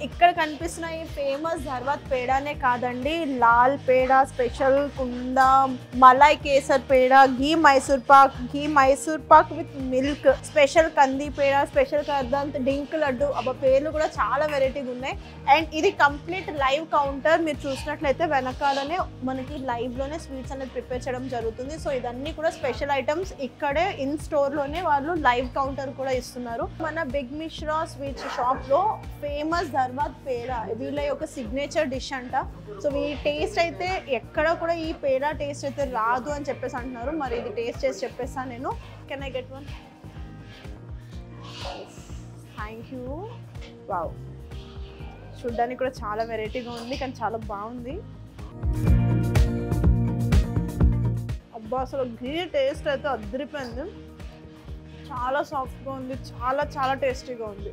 ఇక్కడ కనిపిస్తున్న ఈ ఫేమస్ ధర్వాత్ పేడానే కాదండి, లాల్ పేడ special, కుందా malai kesar peda, ghee Mysore pak with milk, special కంది పేడ, స్పెషల్ కర్దంత్, డింక్ లడ్డు, అబ్బా పేర్లు కూడా చాలా వెరైటీగా ఉన్నాయి. అండ్ ఇది కంప్లీట్ లైవ్ కౌంటర్. మీరు చూసినట్లయితే వెనకాలనే మనకి లైవ్ లోనే స్వీట్స్ అనేది ప్రిపేర్ చేయడం జరుగుతుంది. సో ఇదన్నీ కూడా స్పెషల్ ఐటమ్స్. ఇక్కడే ఇన్ స్టోర్ లోనే వాళ్ళు లైవ్ కౌంటర్ కూడా ఇస్తున్నారు. మన బిగ్ మిశ్రా స్వీట్స్ షాప్ లో ఫేమస్ ధర్వాత్ పేడ వీళ్ళ యొక్క సిగ్నేచర్ డిష్ అంట. సో ఈ టేస్ట్ అయితే ఎక్కడ కూడా ఈ పేడ టేస్ట్ అయితే రాదు అని చెప్పేసి అంటున్నారు. మరి ఇది టేస్ట్ చేసి చెప్పేస్తాను నేను. Can I get one? Thank you. Wow, చూడ్డానికి కూడా చాలా వెరైటీగా ఉంది కానీ చాలా బాగుంది. అబ్బా అసలు ఘీ టేస్ట్ అయితే అదిరిపోయింది. చాలా సాఫ్ట్గా ఉంది, చాలా చాలా టేస్టీగా ఉంది.